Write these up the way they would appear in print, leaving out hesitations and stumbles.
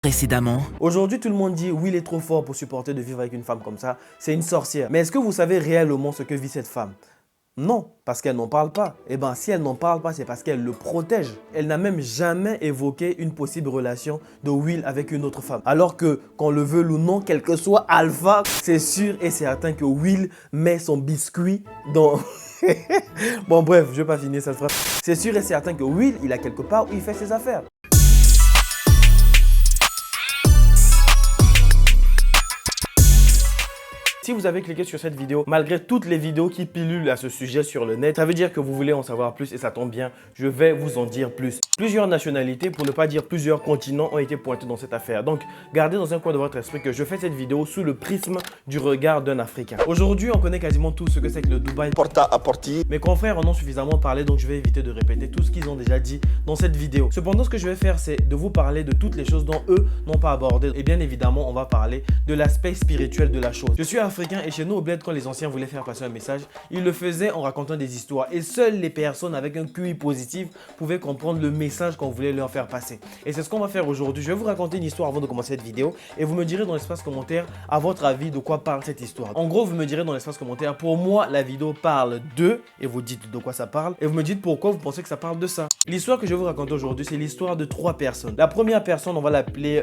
Précédemment. Aujourd'hui, tout le monde dit oui, il est trop fort pour supporter de vivre avec une femme comme ça. C'est une sorcière. Mais est-ce que vous savez réellement ce que vit cette femme? Non, parce qu'elle n'en parle pas. Eh bien, si elle n'en parle pas, c'est parce qu'elle le protège. Elle n'a même jamais évoqué une possible relation de Will avec une autre femme. Alors que, qu'on le veut ou non, quel que soit Alpha, c'est sûr et certain que Will met son biscuit dans... Bon bref, je vais pas finir cette phrase. C'est sûr et certain que Will, il a quelque part où il fait ses affaires. Si vous avez cliqué sur cette vidéo, malgré toutes les vidéos qui pilulent à ce sujet sur le net, ça veut dire que vous voulez en savoir plus et ça tombe bien, je vais vous en dire plus. Plusieurs nationalités, pour ne pas dire plusieurs continents, ont été pointés dans cette affaire. Donc, gardez dans un coin de votre esprit que je fais cette vidéo sous le prisme du regard d'un Africain. Aujourd'hui, on connaît quasiment tout ce que c'est que le Dubaï porta à porti. Mes confrères en ont suffisamment parlé, donc je vais éviter de répéter tout ce qu'ils ont déjà dit dans cette vidéo. Cependant, ce que je vais faire, c'est de vous parler de toutes les choses dont eux n'ont pas abordé. Et bien évidemment, on va parler de l'aspect spirituel de la chose. Je suis africain et chez nous au bled, quand les anciens voulaient faire passer un message, ils le faisaient en racontant des histoires. Et seules les personnes avec un QI positif pouvaient comprendre le message qu'on voulait leur faire passer. Et c'est ce qu'on va faire aujourd'hui. Je vais vous raconter une histoire avant de commencer cette vidéo et vous me direz dans l'espace commentaire à votre avis de quoi parle cette histoire. En gros, vous me direz dans l'espace commentaire, pour moi, la vidéo parle de, et vous dites de quoi ça parle, et vous me dites pourquoi vous pensez que ça parle de ça. L'histoire que je vais vous raconter aujourd'hui, c'est l'histoire de 3 personnes. La première personne, on va l'appeler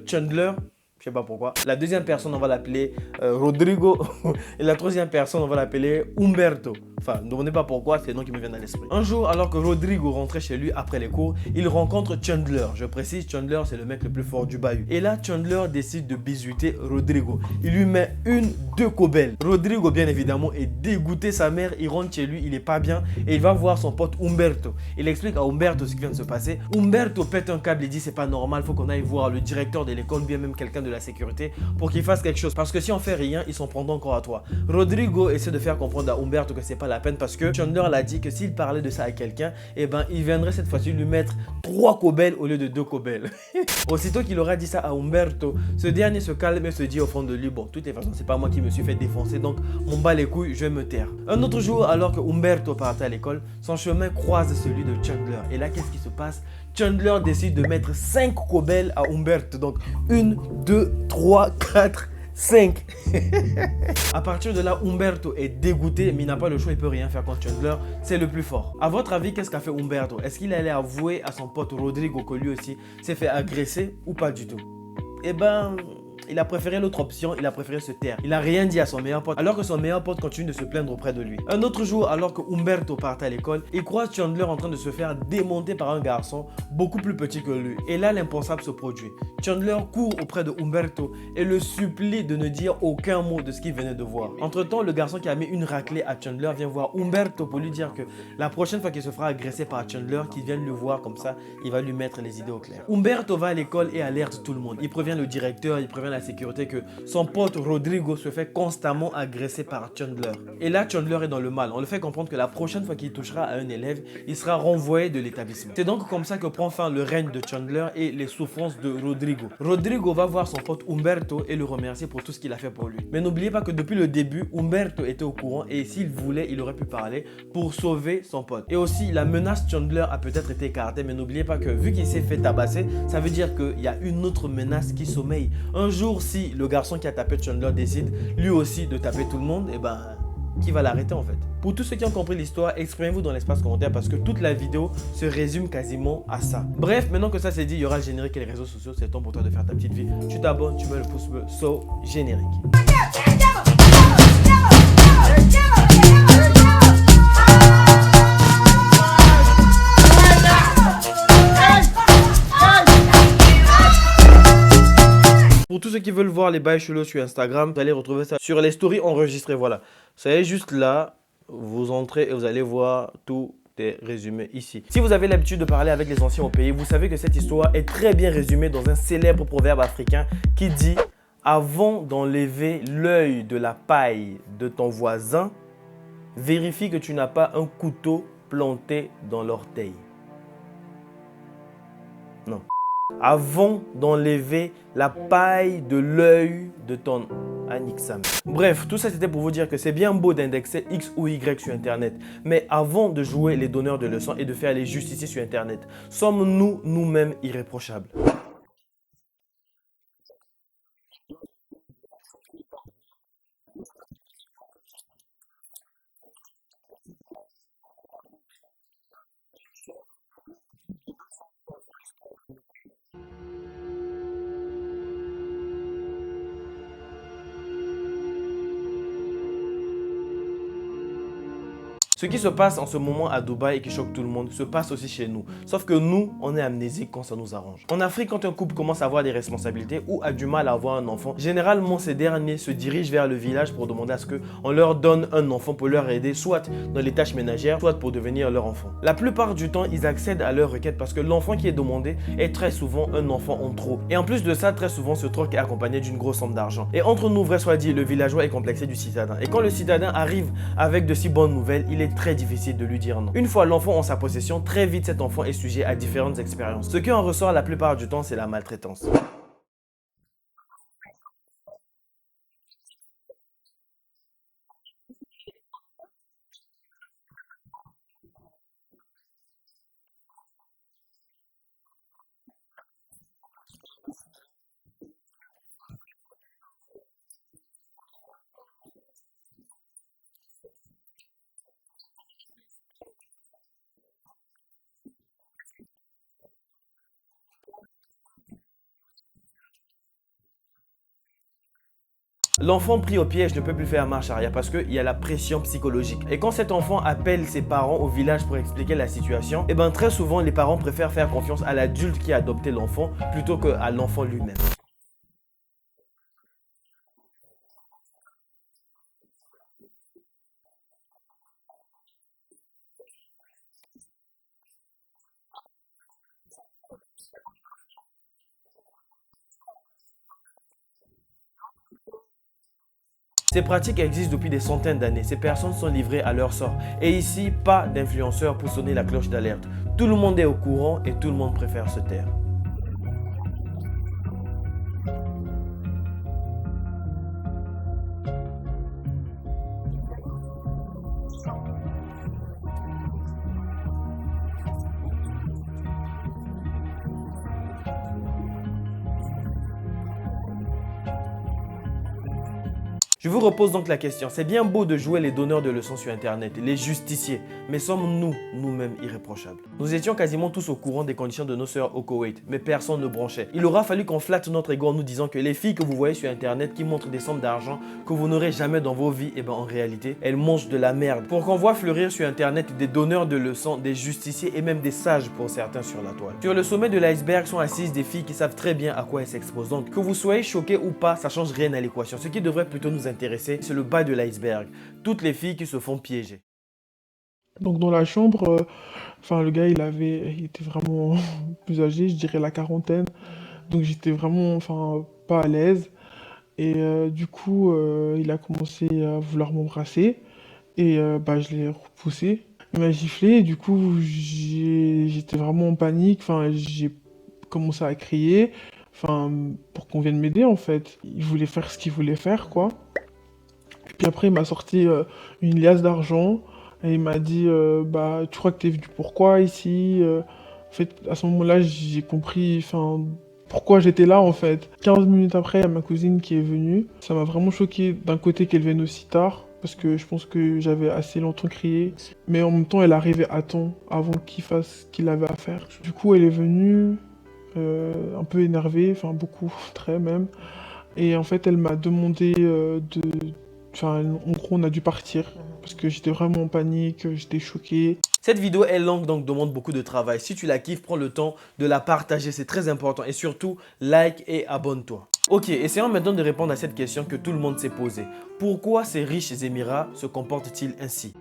Chandler. Je sais pas pourquoi. La deuxième personne, on va l'appeler Rodrigo. Et la troisième personne, on va l'appeler Humberto. Enfin, ne demandez pas pourquoi, c'est le nom qui me vient à l'esprit. Un jour, alors que Rodrigo rentrait chez lui après les cours, il rencontre Chandler. Je précise, Chandler, c'est le mec le plus fort du bahut. Et là, Chandler décide de bisuter Rodrigo. Il lui met 2 cobelles. Rodrigo, bien évidemment, est dégoûté. Sa mère, il rentre chez lui, il est pas bien. Et il va voir son pote Humberto. Il explique à Humberto ce qui vient de se passer. Humberto pète un câble et dit c'est pas normal, faut qu'on aille voir le directeur de l'école, bien même quelqu'un de la sécurité pour qu'il fasse quelque chose. Parce que si on fait rien, ils s'en prendront encore à toi. Rodrigo essaie de faire comprendre à Humberto que c'est pas la peine parce que Chandler l'a dit que s'il parlait de ça à quelqu'un, eh ben il viendrait cette fois-ci lui mettre 3 cobelles au lieu de 2 cobelles. Aussitôt qu'il aura dit ça à Humberto, ce dernier se calme et se dit au fond de lui, bon, de toutes les façons, c'est pas moi qui me suis fait défoncer, donc m'en bats les couilles, je vais me taire. Un autre jour, alors que Humberto partait à l'école, son chemin croise celui de Chandler. Et là, qu'est-ce qui se passe? Chandler décide de mettre 5 cobelles à Humberto. Donc 1, 2, 3, 4, 5. À partir de là, Humberto est dégoûté, mais il n'a pas le choix, il peut rien faire contre Chandler. C'est le plus fort. À votre avis, qu'est-ce qu'a fait Humberto? Est-ce qu'il allait avouer à son pote Rodrigo que lui aussi s'est fait agresser ou pas du tout? Eh ben... il a préféré l'autre option, il a préféré se taire. Il n'a rien dit à son meilleur pote, alors que son meilleur pote continue de se plaindre auprès de lui. Un autre jour, alors que Humberto partait à l'école, il croise Chandler en train de se faire démonter par un garçon beaucoup plus petit que lui. Et là, l'impensable se produit. Chandler court auprès de Humberto et le supplie de ne dire aucun mot de ce qu'il venait de voir. Entre-temps, le garçon qui a mis une raclée à Chandler vient voir Humberto pour lui dire que la prochaine fois qu'il se fera agresser par Chandler, qu'il vienne le voir comme ça, il va lui mettre les idées au clair. Humberto va à l'école et alerte tout le monde. Il prévient le directeur, il prévient la sécurité que son pote Rodrigo se fait constamment agresser par Chandler. Et là, Chandler est dans le mal. On le fait comprendre que la prochaine fois qu'il touchera à un élève, il sera renvoyé de l'établissement. C'est donc comme ça que prend fin le règne de Chandler et les souffrances de Rodrigo. Rodrigo va voir son pote Humberto et le remercier pour tout ce qu'il a fait pour lui. Mais n'oubliez pas que depuis le début, Humberto était au courant et s'il voulait, il aurait pu parler pour sauver son pote. Et aussi, la menace Chandler a peut-être été écartée, mais n'oubliez pas que vu qu'il s'est fait tabasser, ça veut dire qu'il y a une autre menace qui sommeille. Un jour, si le garçon qui a tapé Chandler décide lui aussi de taper tout le monde, et ben qui va l'arrêter en fait? Pour tous ceux qui ont compris l'histoire, exprimez-vous dans l'espace commentaire parce que toute la vidéo se résume quasiment à ça. Bref, maintenant que ça c'est dit, il y aura le générique et les réseaux sociaux, c'est le temps pour toi de faire ta petite vie. Tu t'abonnes, tu mets le pouce bleu, so générique. Pour tous ceux qui veulent voir les bails chelous sur Instagram, vous allez retrouver ça sur les stories enregistrées. Voilà. Vous allez juste là, vous entrez et vous allez voir tout est résumé ici. Si vous avez l'habitude de parler avec les anciens au pays, vous savez que cette histoire est très bien résumée dans un célèbre proverbe africain qui dit « Avant d'enlever l'œil de la paille de ton voisin, vérifie que tu n'as pas un couteau planté dans l'orteil. » Non. Avant d'enlever la paille de l'œil de ton Anixam. Bref, tout ça c'était pour vous dire que c'est bien beau d'indexer X ou Y sur Internet. Mais avant de jouer les donneurs de leçons et de faire les justiciers sur Internet, sommes-nous nous-mêmes irréprochables? Ce qui se passe en ce moment à Dubaï et qui choque tout le monde se passe aussi chez nous. Sauf que nous, on est amnésiques quand ça nous arrange. En Afrique, quand un couple commence à avoir des responsabilités ou a du mal à avoir un enfant, généralement ces derniers se dirigent vers le village pour demander à ce qu'on leur donne un enfant pour leur aider, soit dans les tâches ménagères, soit pour devenir leur enfant. La plupart du temps, ils accèdent à leur requête parce que l'enfant qui est demandé est très souvent un enfant en trop. Et en plus de ça, très souvent, ce troc est accompagné d'une grosse somme d'argent. Et entre nous, vrai soit dit, le villageois est complexé du citadin. Et quand le citadin arrive avec de si bonnes nouvelles, il est très difficile de lui dire non. Une fois l'enfant en sa possession, très vite cet enfant est sujet à différentes expériences. Ce qui en ressort la plupart du temps, c'est la maltraitance. L'enfant pris au piège ne peut plus faire marche arrière parce qu'il y a la pression psychologique. Et quand cet enfant appelle ses parents au village pour expliquer la situation, et bien très souvent les parents préfèrent faire confiance à l'adulte qui a adopté l'enfant plutôt qu'à l'enfant lui-même. Ces pratiques existent depuis des centaines d'années. Ces personnes sont livrées à leur sort. Et ici, pas d'influenceurs pour sonner la cloche d'alerte. Tout le monde est au courant et tout le monde préfère se taire. Je vous repose donc la question, c'est bien beau de jouer les donneurs de leçons sur internet, les justiciers, mais sommes-nous, nous-mêmes, irréprochables? Nous étions quasiment tous au courant des conditions de nos sœurs au Koweït, mais personne ne bronchait. Il aura fallu qu'on flatte notre ego en nous disant que les filles que vous voyez sur internet qui montrent des sommes d'argent que vous n'aurez jamais dans vos vies, et ben en réalité, elles mangent de la merde. Pour qu'on voit fleurir sur internet des donneurs de leçons, des justiciers et même des sages pour certains sur la toile. Sur le sommet de l'iceberg sont assises des filles qui savent très bien à quoi elles s'exposent. Donc que vous soyez choqués ou pas, ça change rien à l'équation. Ce qui devrait plutôt nous intéresser, c'est le bas de l'iceberg. Toutes les filles qui se font piéger. Donc dans la chambre, enfin le gars il était vraiment plus âgé, je dirais la quarantaine. Donc j'étais vraiment, enfin pas à l'aise. Et du coup, il a commencé à vouloir m'embrasser. Et bah je l'ai repoussé. Il m'a giflé et du coup j'étais vraiment en panique. Enfin j'ai commencé à crier. Enfin pour qu'on vienne m'aider en fait. Il voulait faire ce qu'il voulait faire quoi. Puis après, il m'a sorti une liasse d'argent et il m'a dit bah, tu crois que t'es venu pourquoi ici En fait, à ce moment-là, j'ai compris enfin, pourquoi j'étais là en fait. 15 minutes après, il y a ma cousine qui est venue. Ça m'a vraiment choqué d'un côté qu'elle vienne aussi tard parce que je pense que j'avais assez longtemps crié. Mais en même temps, elle arrivait à temps avant qu'il fasse ce qu'il avait à faire. Du coup, elle est venue un peu énervée, enfin beaucoup, très même. Et en fait, elle m'a demandé de enfin, en gros, on a dû partir parce que j'étais vraiment en panique, j'étais choqué. Cette vidéo est longue donc demande beaucoup de travail. Si tu la kiffes, prends le temps de la partager, c'est très important. Et surtout, like et abonne-toi. Ok, essayons maintenant de répondre à cette question que tout le monde s'est posée. Pourquoi ces riches Émirats se comportent-ils ainsi?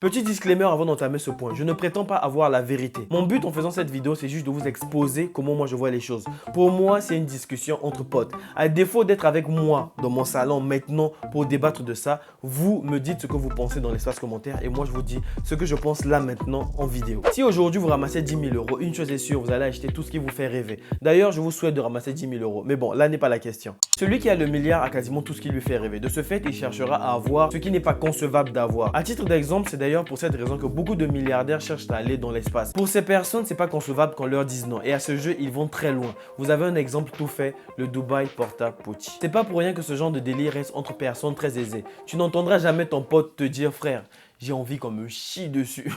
Petit disclaimer avant d'entamer ce point, je ne prétends pas avoir la vérité. Mon but en faisant cette vidéo, c'est juste de vous exposer comment moi je vois les choses. Pour moi, c'est une discussion entre potes. À défaut d'être avec moi dans mon salon maintenant pour débattre de ça, vous me dites ce que vous pensez dans l'espace commentaire et moi je vous dis ce que je pense là maintenant en vidéo. Si aujourd'hui vous ramassez 10 000 euros, une chose est sûre, vous allez acheter tout ce qui vous fait rêver. D'ailleurs, je vous souhaite de ramasser 10 000 euros. Mais bon, là n'est pas la question. Celui qui a le milliard a quasiment tout ce qui lui fait rêver. De ce fait, il cherchera à avoir ce qui n'est pas concevable d'avoir. À titre d'exemple, c'est d'ailleurs d'ailleurs pour cette raison que beaucoup de milliardaires cherchent à aller dans l'espace. Pour ces personnes, c'est pas concevable qu'on leur dise non. Et à ce jeu, ils vont très loin. Vous avez un exemple tout fait, le Dubai Porta Potty. C'est pas pour rien que ce genre de délire reste entre personnes très aisées. Tu n'entendras jamais ton pote te dire, frère, j'ai envie qu'on me chie dessus.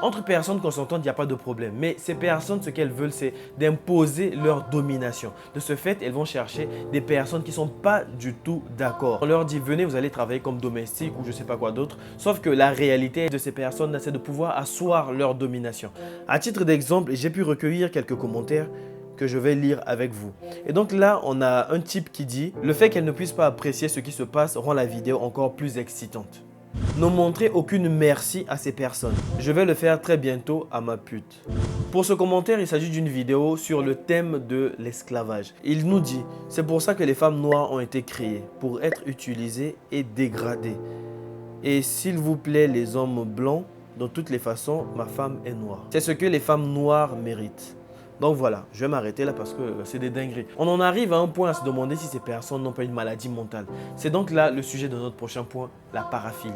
Entre personnes consentantes, il n'y a pas de problème. Mais ces personnes, ce qu'elles veulent, c'est d'imposer leur domination. De ce fait, elles vont chercher des personnes qui ne sont pas du tout d'accord. On leur dit, venez, vous allez travailler comme domestique ou je ne sais pas quoi d'autre. Sauf que la réalité de ces personnes, c'est de pouvoir asseoir leur domination. À titre d'exemple, j'ai pu recueillir quelques commentaires que je vais lire avec vous. Et donc là, on a un type qui dit « Le fait qu'elle ne puisse pas apprécier ce qui se passe rend la vidéo encore plus excitante. » Ne montrez aucune merci à ces personnes. Je vais le faire très bientôt à ma pute. Pour ce commentaire, il s'agit d'une vidéo sur le thème de l'esclavage. Il nous dit « C'est pour ça que les femmes noires ont été créées, pour être utilisées et dégradées. Et s'il vous plaît, les hommes blancs, de toutes les façons, ma femme est noire. C'est ce que les femmes noires méritent. » Donc voilà, je vais m'arrêter là parce que c'est des dingueries. On en arrive à un point à se demander si ces personnes n'ont pas une maladie mentale. C'est donc là le sujet de notre prochain point, la paraphilie.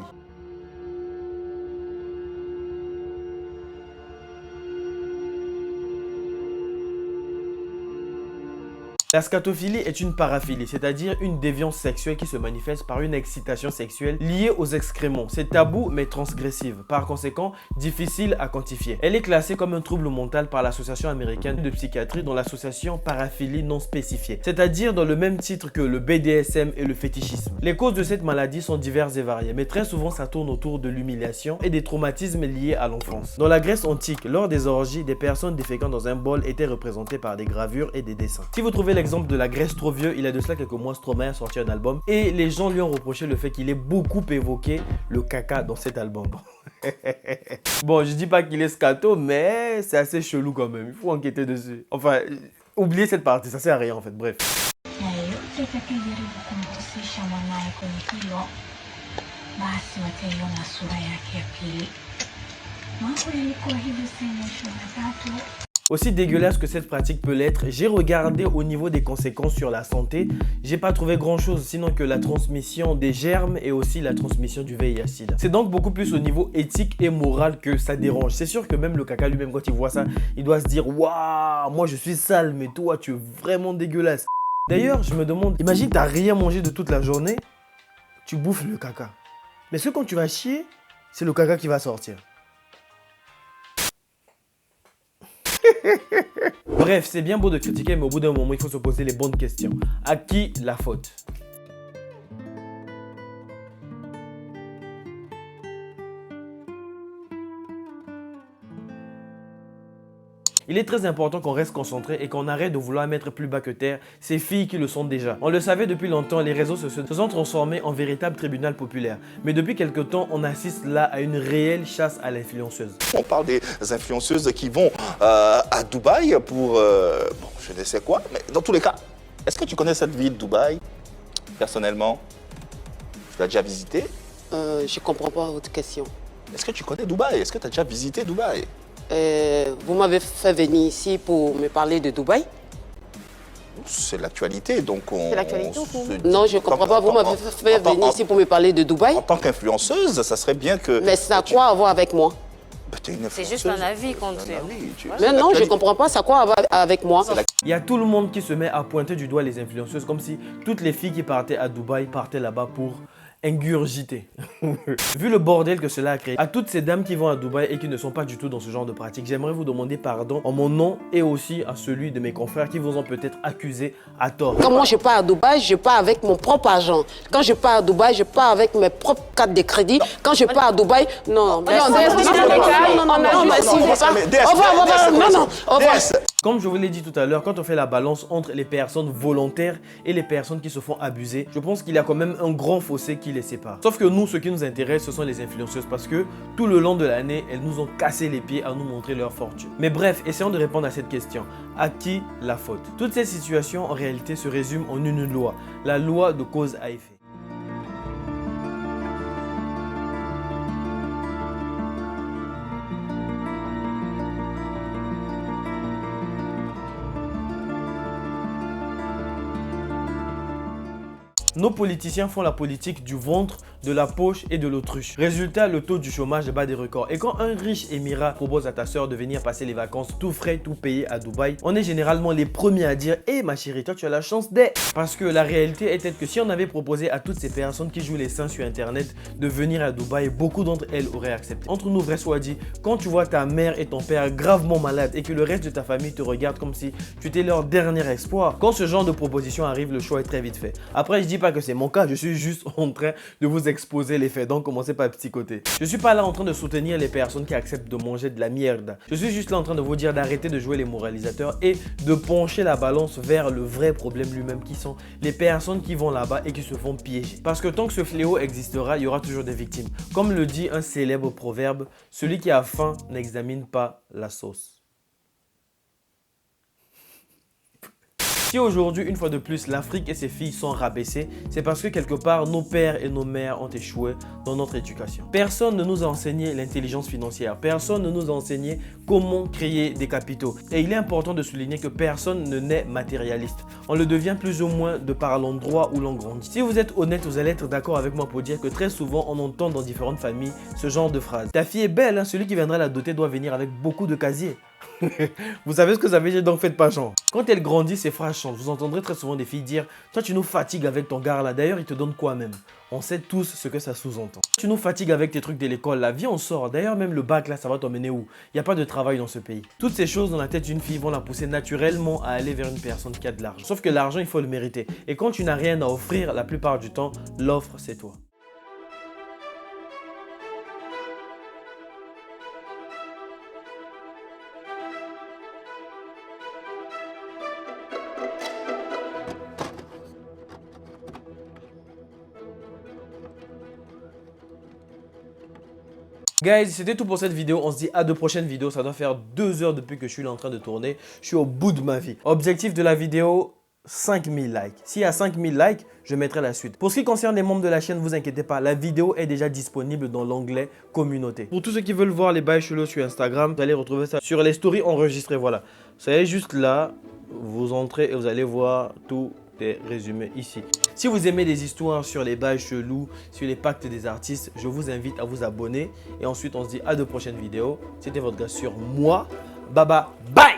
La scatophilie est une paraphilie, c'est-à-dire une déviance sexuelle qui se manifeste par une excitation sexuelle liée aux excréments. C'est tabou mais transgressive, par conséquent difficile à quantifier. Elle est classée comme un trouble mental par l'Association américaine de psychiatrie dans l'association paraphilie non spécifiée, c'est-à-dire dans le même titre que le BDSM et le fétichisme. Les causes de cette maladie sont diverses et variées, mais très souvent ça tourne autour de l'humiliation et des traumatismes liés à l'enfance. Dans la Grèce antique, lors des orgies, des personnes déféquant dans un bol étaient représentées par des gravures et des dessins. Si vous trouvez l'exemple de la Grèce trop vieux, il y a de cela quelques mois, Stromae a sorti un album et les gens lui ont reproché le fait qu'il ait beaucoup évoqué le caca dans cet album. Bon, je dis pas qu'il est scato, mais c'est assez chelou quand même, il faut enquêter dessus. Enfin, oubliez cette partie, ça sert à rien en fait, bref. Aussi dégueulasse que cette pratique peut l'être, j'ai regardé au niveau des conséquences sur la santé, j'ai pas trouvé grand chose sinon que la transmission des germes et aussi la transmission du VIH/SIDA. C'est donc beaucoup plus au niveau éthique et moral que ça dérange. C'est sûr que même le caca lui-même quand il voit ça, il doit se dire waouh, moi je suis sale mais toi tu es vraiment dégueulasse. D'ailleurs, je me demande, imagine t'as rien mangé de toute la journée, tu bouffes le caca. Mais ce quand tu vas chier, c'est le caca qui va sortir. Bref, c'est bien beau de critiquer, mais au bout d'un moment, il faut se poser les bonnes questions. À qui la faute ? Il est très important qu'on reste concentré et qu'on arrête de vouloir mettre plus bas que terre ces filles qui le sont déjà. On le savait depuis longtemps, les réseaux sociaux se sont transformés en véritable tribunal populaire. Mais depuis quelque temps, on assiste là à une réelle chasse à l'influenceuse. On parle des influenceuses qui vont à Dubaï pour, bon, je ne sais quoi, mais dans tous les cas, est-ce que tu connais cette ville, Dubaï, personnellement? Tu l'as déjà visité? Je comprends pas votre question. Est-ce que tu connais Dubaï? Est-ce que tu as déjà visité Dubaï? Vous m'avez fait venir ici pour me parler de Dubaï? C'est l'actualité, donc on... C'est l'actualité ou vous? Non, je ne comprends pas. Vous m'avez fait venir ici pour me parler de Dubaï? En tant qu'influenceuse, ça serait bien que... Mais ça a quoi à voir avec moi? C'est juste un avis qu'on te fait. Mais non, je ne comprends pas. Ça a quoi à voir avec moi? Il y a tout le monde qui se met à pointer du doigt les influenceuses comme si toutes les filles qui partaient à Dubaï partaient là-bas pour ingurgiter. Vu le bordel que cela a créé, à toutes ces dames qui vont à Dubaï et qui ne sont pas du tout dans ce genre de pratique, j'aimerais vous demander pardon en mon nom et aussi à celui de mes confrères qui vous ont peut-être accusé à tort. Quand moi je pars à Dubaï, je pars avec mon propre argent. Quand je pars à Dubaï, je pars avec mes propres cartes de crédit. Quand je pars à Dubaï, non. Comme je vous l'ai dit tout à l'heure, quand on fait la balance entre les personnes volontaires et les personnes qui se font abuser, je pense qu'il y a quand même un grand fossé qui les sépare. Sauf que nous, ce qui nous intéresse, ce sont les influenceuses parce que tout le long de l'année, elles nous ont cassé les pieds à nous montrer leur fortune. Mais bref, essayons de répondre à cette question. À qui la faute? Toutes ces situations, en réalité, se résument en une loi. La loi de cause à effet. Nos politiciens font la politique du ventre, de la poche et de l'autruche. Résultat, le taux du chômage bat des records. Et quand un riche émirat propose à ta soeur de venir passer les vacances tout frais, tout payé à Dubaï, on est généralement les premiers à dire « Eh ma chérie, toi tu as la chance d'être !» Parce que la réalité est telle que si on avait proposé à toutes ces personnes qui jouent les seins sur internet de venir à Dubaï, beaucoup d'entre elles auraient accepté. Entre nous, vrai soit dit, quand tu vois ta mère et ton père gravement malades et que le reste de ta famille te regarde comme si tu étais leur dernier espoir, quand ce genre de proposition arrive, le choix est très vite fait. Après, je dis pas que c'est mon cas, je suis juste en train de vous exposer les faits, donc commencez pas à psychoter. Je suis pas là en train de soutenir les personnes qui acceptent de manger de la merde. Je suis juste là en train de vous dire d'arrêter de jouer les moralisateurs et de pencher la balance vers le vrai problème lui-même, qui sont les personnes qui vont là-bas et qui se font piéger. Parce que tant que ce fléau existera, il y aura toujours des victimes. Comme le dit un célèbre proverbe, celui qui a faim n'examine pas la sauce. Si aujourd'hui, une fois de plus, l'Afrique et ses filles sont rabaissées, c'est parce que quelque part, nos pères et nos mères ont échoué dans notre éducation. Personne ne nous a enseigné l'intelligence financière. Personne ne nous a enseigné comment créer des capitaux. Et il est important de souligner que personne ne naît matérialiste. On le devient plus ou moins de par l'endroit où l'on grandit. Si vous êtes honnête, vous allez être d'accord avec moi pour dire que très souvent, on entend dans différentes familles ce genre de phrase. Ta fille est belle, hein? Celui qui viendra la doter doit venir avec beaucoup de casiers. Vous savez ce que ça veut dire, donc faites pas genre. Quand elle grandit, ces phrases changent. Vous entendrez très souvent des filles dire « Toi, tu nous fatigues avec ton gars là. D'ailleurs, il te donne quoi même ?» On sait tous ce que ça sous-entend. Tu nous fatigues avec tes trucs de l'école là. Viens, on sort. D'ailleurs, même le bac là, ça va t'emmener où? Il n'y a pas de travail dans ce pays. Toutes ces choses dans la tête d'une fille vont la pousser naturellement à aller vers une personne qui a de l'argent. Sauf que l'argent, il faut le mériter. Et quand tu n'as rien à offrir, la plupart du temps, l'offre, c'est toi. Guys, c'était tout pour cette vidéo. On se dit à de prochaines vidéos. Ça doit faire 2 heures depuis que je suis là en train de tourner. Je suis au bout de ma vie. Objectif de la vidéo, 5000 likes. S'il y a 5000 likes, je mettrai la suite. Pour ce qui concerne les membres de la chaîne, ne vous inquiétez pas. La vidéo est déjà disponible dans l'onglet communauté. Pour tous ceux qui veulent voir les bails chelous sur Instagram, vous allez retrouver ça sur les stories enregistrées. Voilà. Vous allez juste là, vous entrez et vous allez voir tout est résumé ici. Si vous aimez des histoires sur les bails chelous, sur les pactes des artistes, je vous invite à vous abonner. Et ensuite, on se dit à de prochaines vidéos. C'était votre gars sur moi. Baba, bye!